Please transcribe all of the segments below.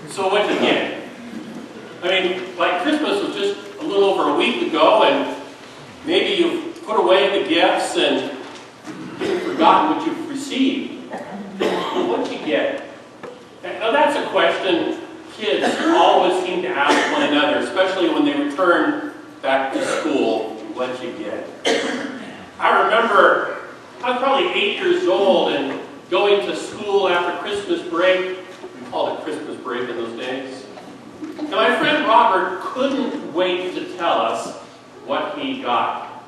So what'd you get? I mean, like Christmas was just a little over a week ago, and maybe you've put away the gifts and you've forgotten what you've received. What'd you get? Now that's a question kids always seem to ask one another, especially when they return back to school. What'd you get? I remember I was probably 8 years old and going to school after Christmas break. We called it Christmas break in those days. And my friend Robert couldn't wait to tell us what he got.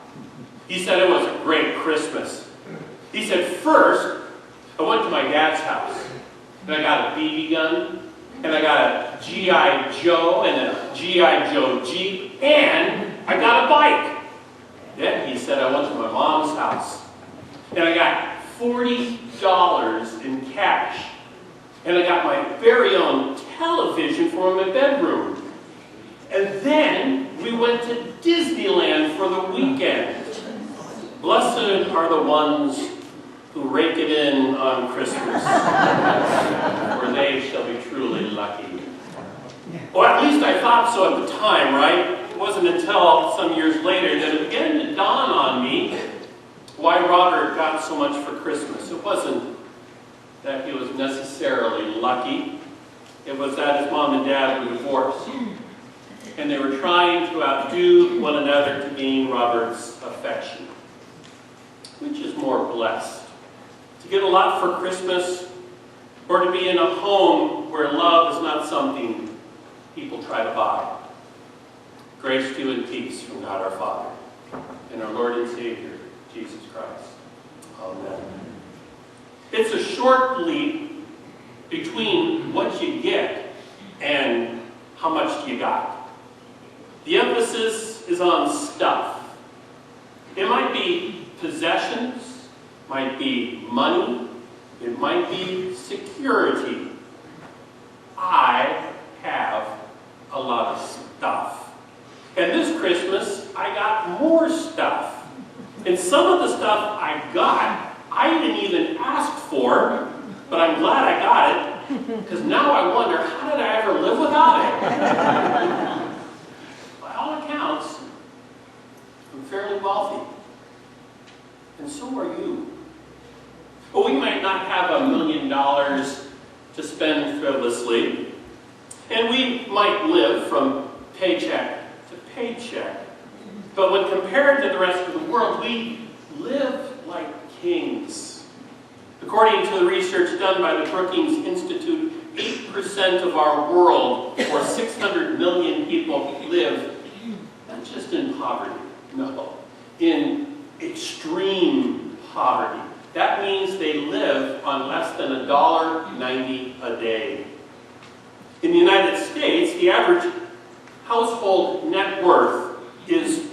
He said it was a great Christmas. He said, first, I went to my dad's house, and I got a BB gun, and I got a G.I. Joe, and a G.I. Joe Jeep, and I got a bike. Then he said I went to my mom's house, and I got $40 in cash, and I got my very own television for my bedroom. And then we went to Disneyland for the weekend. Blessed are the ones who rake it in on Christmas, for they shall be truly lucky. Or at least I thought so at the time, right? It wasn't until some years later that it began to dawn on me why Robert got so much for Christmas. It wasn't that he was necessarily lucky. It was that his mom and dad were divorced, and they were trying to outdo one another to gain Robert's affection. Which is more blessed? To get a lot for Christmas, or to be in a home where love is not something people try to buy? Grace to you and peace from God our Father and our Lord and Savior, Jesus Christ. Amen. It's a short leap between what you get and how much you got. The emphasis is on stuff. It might be possessions, might be money, it might be security. I have a lot of stuff. And this Christmas, I got more stuff. And some of the stuff I got, I didn't even ask for, but I'm glad I got it, because now I wonder, how did I ever live without it? By all accounts, I'm fairly wealthy. And so are you. Well, we might not have $1 million to spend frivolously, and we might live from paycheck to paycheck. But when compared to the rest of the world, we live like kings. According to the research done by the Brookings Institute, 8% of our world, or 600 million people, live not just in poverty, no, in extreme poverty. That means they live on less than $1.90 a day. In the United States, the average household net worth is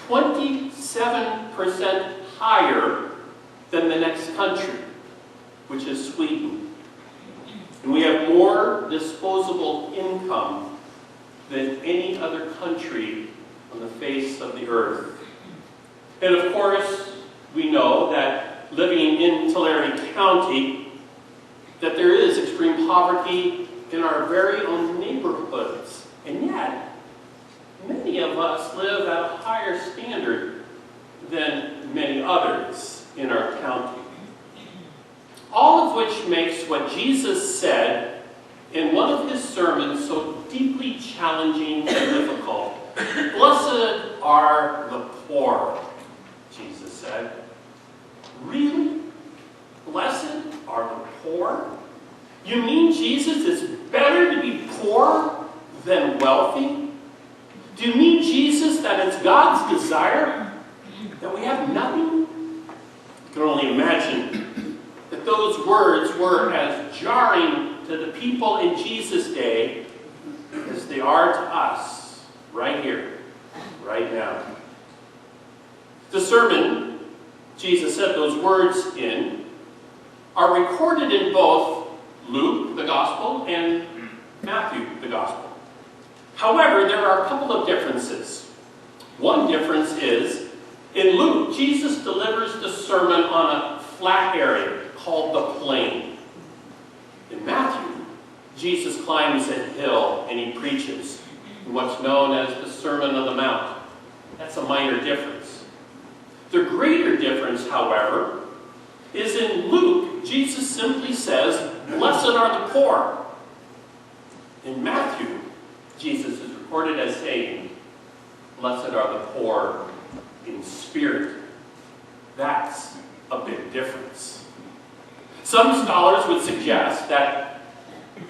27% higher than the next country, which is Sweden. And we have more disposable income than any other country on the face of the earth. And of course, we know that living in Tulare County, that there is extreme poverty in our very own neighborhoods. And yet, many of us live at a higher standard than many others in our county. All of which makes what Jesus said in one of his sermons so deeply challenging and difficult. Blessed are the poor, Jesus said. Really? Blessed are the poor? You mean, Jesus, it's better to be poor than wealthy? Do you mean, Jesus, that it's God's desire that we have nothing? You can only imagine that those words were as jarring to the people in Jesus' day as they are to us right here, right now. The sermon Jesus said those words in are recorded in both Luke, the Gospel, and Matthew, the Gospel. However, there are a couple of differences. One difference is, in Luke, Jesus delivers the sermon on a flat area called the plain. In Matthew, Jesus climbs a hill and he preaches in what's known as the Sermon on the Mount. That's a minor difference. The greater difference, however, is in Luke. Jesus simply says, "Blessed are the poor." In Matthew, Jesus is recorded as saying, "Blessed are the poor in spirit." That's a big difference. Some scholars would suggest that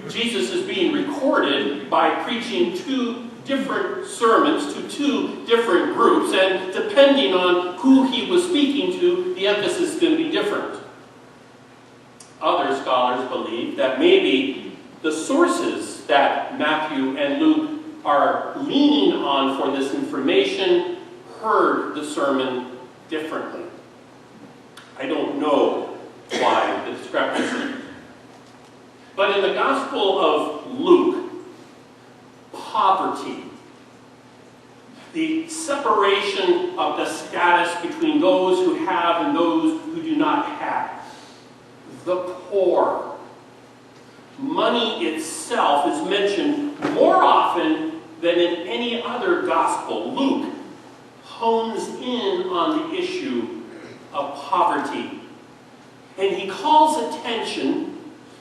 Jesus is being recorded by preaching two different sermons to two different groups, and depending on who he was speaking to, the emphasis is going to be different. Other scholars believe that maybe the sources that Matthew and Luke are leaning on for this information heard the sermon differently. I don't know why the discrepancy. But in the Gospel of Luke, poverty, the separation of the status between those who have and those who do not have, the poor, money itself is mentioned more often than in any other gospel. Luke hones in on the issue of poverty. And he calls attention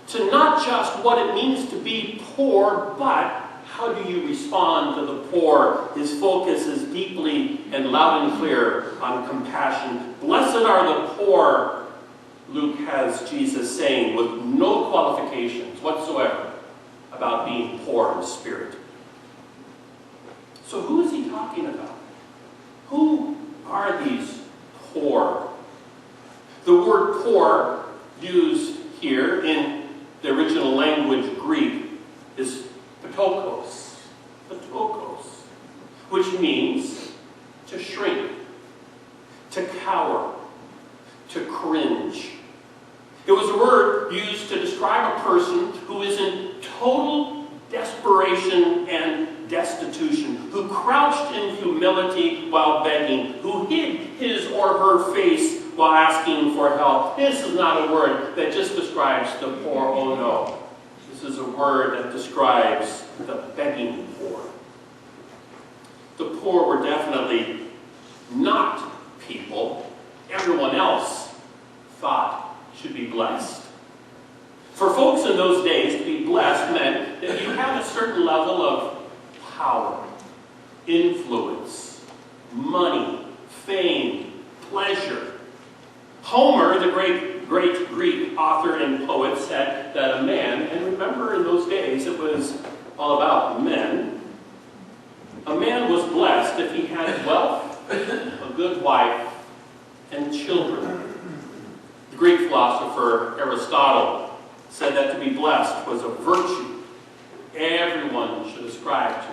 to not just what it means to be poor, but how do you respond to the poor? His focus is deeply and loud and clear on compassion. Blessed are the poor, Luke has Jesus saying with no qualifications whatsoever about being poor in spirit. So who is he talking about? Who are these poor? The word poor used here in the original language Greek is patokos, which means to shrink, to cower, to cringe. It was a word used to describe a person who is in total desperation and destitution, who crouched in humility while begging, who hid his or her face while asking for help. This is not a word that just describes the poor, oh no. This is a word that describes the begging poor. The poor were definitely not people everyone else thought should be blessed. For folks in those days, to be blessed meant that you had a certain level of power, influence, money, fame, pleasure. Homer, the great Greek author and poet, said that a man, and remember in those days it was all about men, a man was blessed if he had wealth, a good wife, and children. The Greek philosopher Aristotle said that to be blessed was a virtue everyone should ascribe to.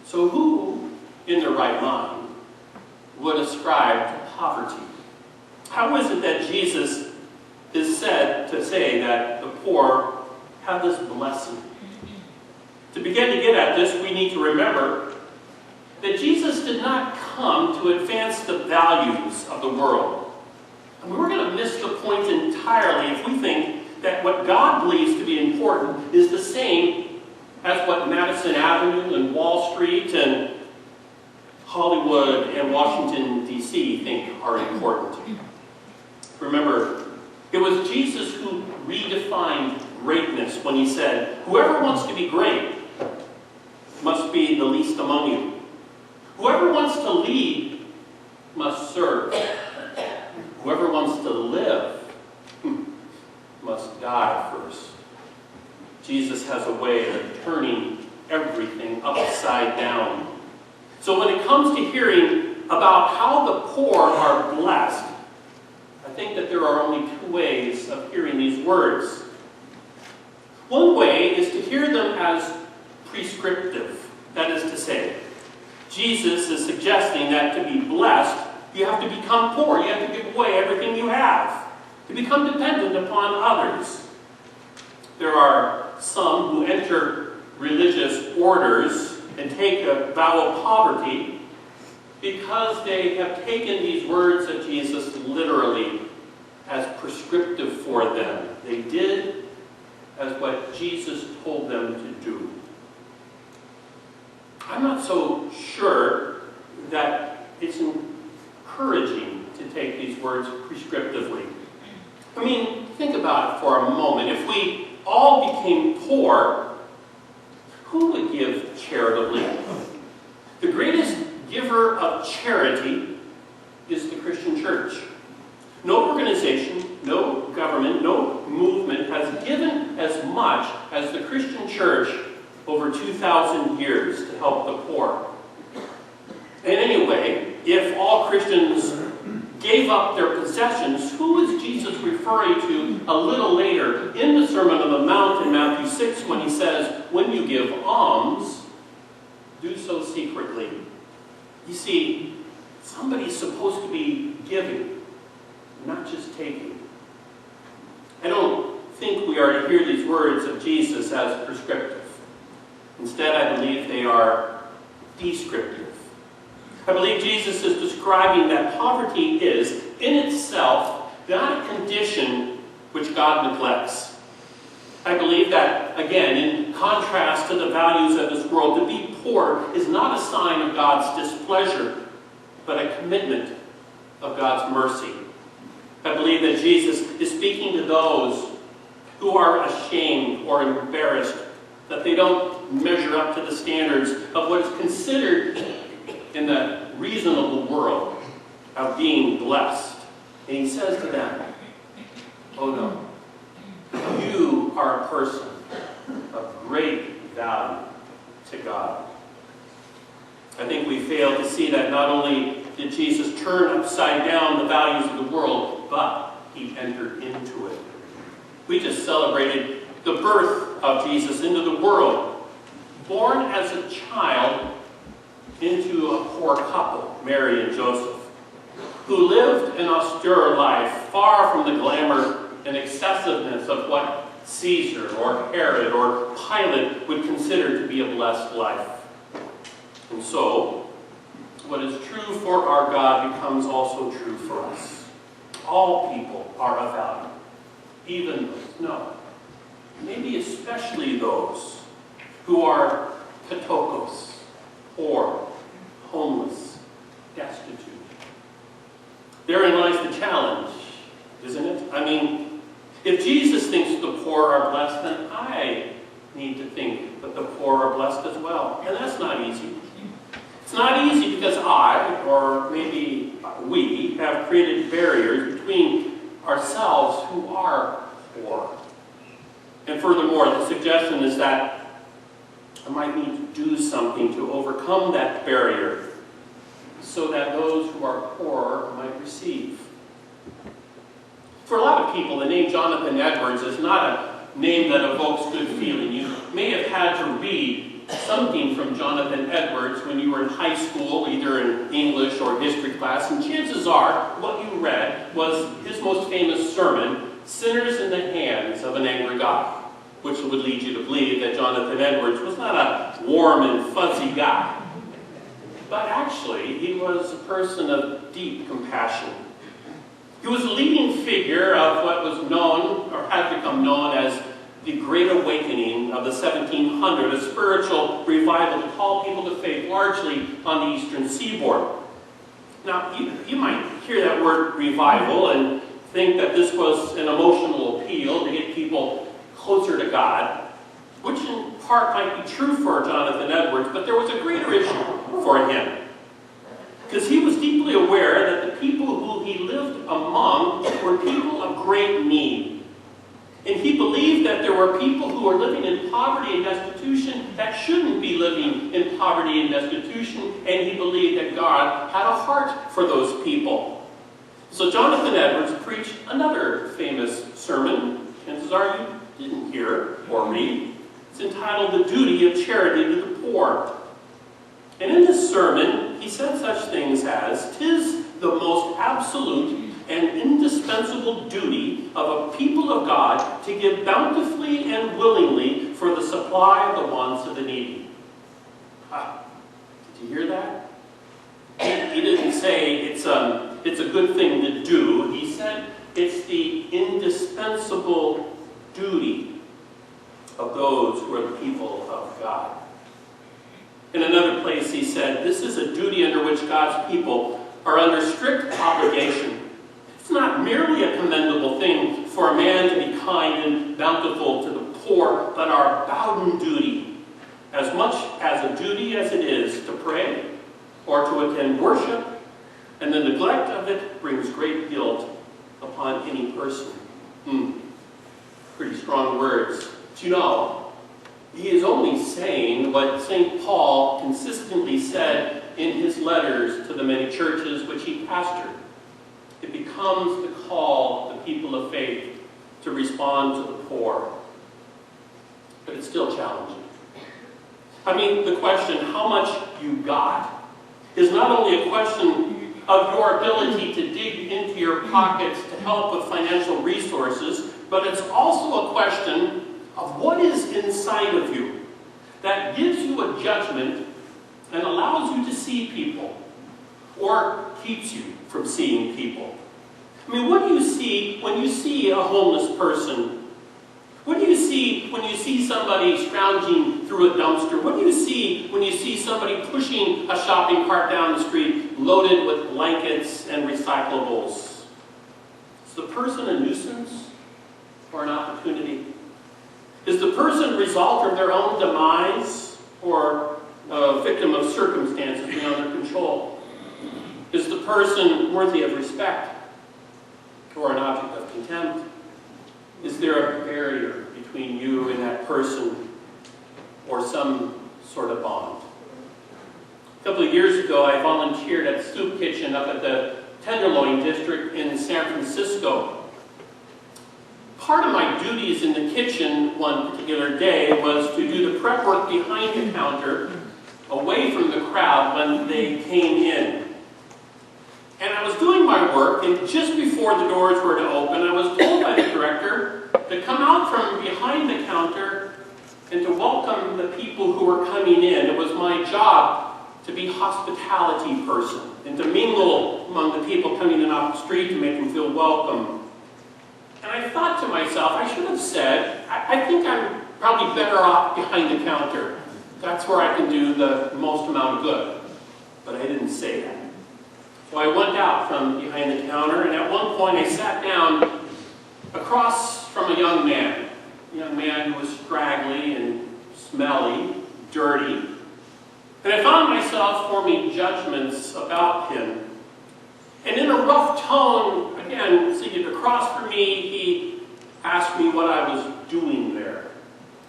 So who, in their right mind, would ascribe to poverty? How is it that Jesus is said to say that the poor have this blessing? To begin to get at this, we need to remember that Jesus did not come to advance the values of the world. And we're going to miss the point entirely if we think that what God believes to be important is the same as what Madison Avenue and Wall Street and Hollywood and Washington, D.C. think are important. Remember, it was Jesus who redefined greatness when he said, "Whoever wants to be great must be the least among you. Whoever wants to lead must serve. Whoever wants to live must die first." Jesus has a way of turning everything upside down. So when it comes to hearing about how the poor are blessed, I think that there are only two ways of hearing these words. One way is to hear them as prescriptive. That is to say, Jesus is suggesting that to be blessed, you have to become poor. You have to give away everything you have, to become dependent upon others. There are some who enter religious orders and take a vow of poverty because they have taken these words of Jesus literally as prescriptive for them. They did as what Jesus told them to do. I'm not so sure that it's encouraging to take these words prescriptively. I mean, think about it for a moment. If we all became poor, who would give charitably? The greatest giver of charity is the Christian church. No organization, no government, no movement has given as much as the Christian church over 2,000 years to help the poor. And anyway, if all Christians gave up their possessions, who is Jesus referring to a little later in the Sermon on the Mount in Matthew 6 when he says, when you give alms, do so secretly? You see, somebody's supposed to be giving, not just taking. I don't think we are to hear these words of Jesus as prescriptive. Instead, I believe they are descriptive. I believe Jesus is describing that poverty is, in itself, not a condition which God neglects. I believe that, again, in contrast to the values of this world, to be poor is not a sign of God's displeasure, but a commitment of God's mercy. I believe that Jesus is speaking to those who are ashamed or embarrassed that they don't measure up to the standards of what is considered in the reasonable world of being blessed. And he says to them, oh no, you are a person of great value to God. I think we fail to see that not only did Jesus turn upside down the values of the world, but he entered into it. We just celebrated the birth of Jesus into the world, born as a child into a poor couple, Mary and Joseph, who lived an austere life far from the glamour and excessiveness of what Caesar or Herod or Pilate would consider to be a blessed life. And so, what is true for our God becomes also true for us. All people are of value, even those, no, maybe especially those who are katokos, or homeless, destitute. Therein lies the challenge, isn't it? I mean, if Jesus thinks the poor are blessed, then I need to think that the poor are blessed as well. And that's not easy. It's not easy because I, or maybe we, have created barriers between ourselves who are poor. And furthermore, the suggestion is that I might need to do something to overcome that barrier so that those who are poor might receive. For a lot of people, the name Jonathan Edwards is not a name that evokes good feeling. You may have had to read something from Jonathan Edwards when you were in high school, either in English or history class, and chances are what you read was his most famous sermon, Sinners in the Hands of an Angry God, which would lead you to believe that Jonathan Edwards was not a warm and fuzzy guy, but actually he was a person of deep compassion. He was a leading figure of what was known, or had become known as the Great Awakening of the 1700s, a spiritual revival to call people to faith largely on the eastern seaboard. Now, you might hear that word revival and think that this was an emotional appeal to get people closer to God, which in part might be true for Jonathan Edwards, but there was a greater issue for him. Because he was deeply aware that the people who he lived among were people of great need. And he believed that there were people who were living in poverty and destitution that shouldn't be living in poverty and destitution, and he believed that God had a heart for those people. So Jonathan Edwards preached another famous sermon, chances are you didn't hear or read. It's entitled The Duty of Charity to the Poor. And in this sermon, he said such things as, "'Tis the most absolute and indispensable duty of a people of God to give bountifully and willingly for the supply of the wants of the needy." Did you hear that? He didn't say it's a good thing to do. He said it's the indispensable duty of those who are the people of God. In another place he said, this is a duty under which God's people are under strict obligation. It's not merely a commendable thing for a man to be kind and bountiful to the poor, but our bounden duty, as much as a duty as it is to pray or to attend worship, and the neglect of it brings great guilt upon any person. Pretty strong words. But you know, he is only saying what St. Paul consistently said in his letters to the many churches which he pastored. It becomes the call of the people of faith to respond to the poor. But it's still challenging. I mean, the question, how much you got, is not only a question of your ability to dig into your pockets to help with financial resources, but it's also a question of what is inside of you that gives you a judgment and allows you to see people or keeps you from seeing people. I mean, what do you see when you see a homeless person? What do you see when you see somebody scrounging through a dumpster? What do you see when you see somebody pushing a shopping cart down the street loaded with blankets and recyclables? Is the person a nuisance or an opportunity? Is the person a result of their own demise or a victim of circumstances beyond their control? Is the person worthy of respect or an object of contempt? Is there a barrier between you and that person or some sort of bond? A couple of years ago, I volunteered at the soup kitchen up at the Tenderloin District in San Francisco. Part of my duties in the kitchen one particular day was to do the prep work behind the counter, away from the crowd when they came in. And I was doing my work, and just before the doors were to open, I was told by the director to come out from behind the counter and to welcome the people who were coming in. It was my job to be hospitality person and to mingle among the people coming in off the street to make them feel welcome. And I thought to myself, I should have said, I think I'm probably better off behind the counter. That's where I can do the most amount of good. But I didn't say that. So I went out from behind the counter, and at one point I sat down across from a young man who was straggly and smelly, dirty. And I found myself forming judgments about him. And in a rough tone, again, seated across from me, he asked me what I was doing there.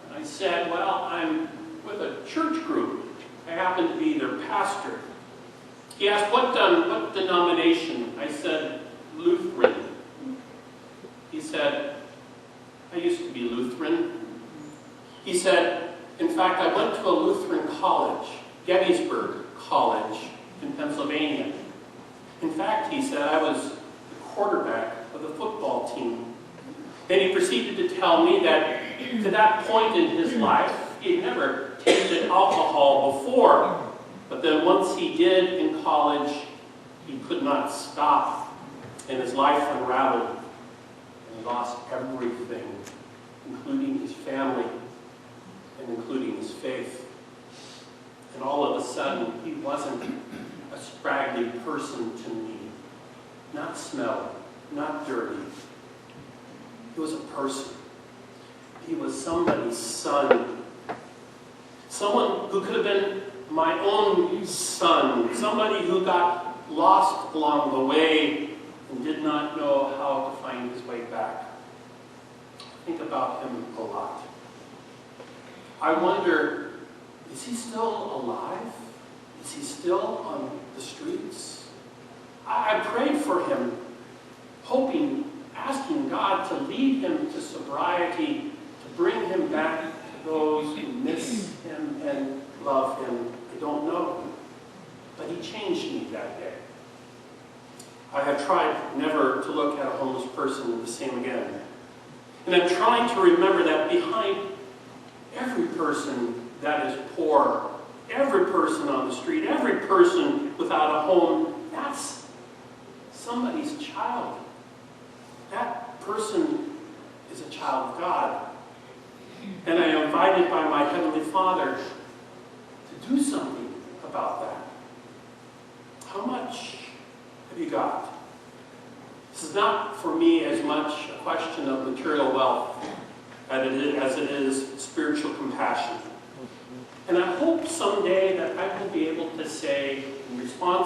And I said, well, I'm with a church group. I happen to be their pastor. He asked, what denomination? I said, Lutheran. He said, I used to be Lutheran. He said, in fact, I went to a Lutheran college, Gettysburg College in Pennsylvania. In fact, he said, I was the quarterback of the football team. And he proceeded to tell me that to that point in his life, he had never tasted alcohol before. But then once he did in college, he could not stop, and his life unraveled, and he lost everything, including his family, and including his faith. And all of a sudden, he wasn't a scraggly person to me, not smelly, not dirty. He was a person. He was somebody's son, someone who could have been my own son, somebody who got lost along the way and did not know how to find his way back. I think about him a lot. I wonder, is he still alive? Is he still on the streets? I prayed for him, hoping, asking God to lead him to sobriety, to bring him back to those who miss him and love him. I don't know. But he changed me that day. I have tried never to look at a homeless person the same again. And I'm trying to remember that behind every person that is poor, every person on the street, every person without a home, that's somebody's child. That person is a child of God. And I am invited by my Heavenly Father to do something about that. How much have you got? This is not for me as much a question of material wealth as it is spiritual compassion. And I hope someday that I will be able to say, in response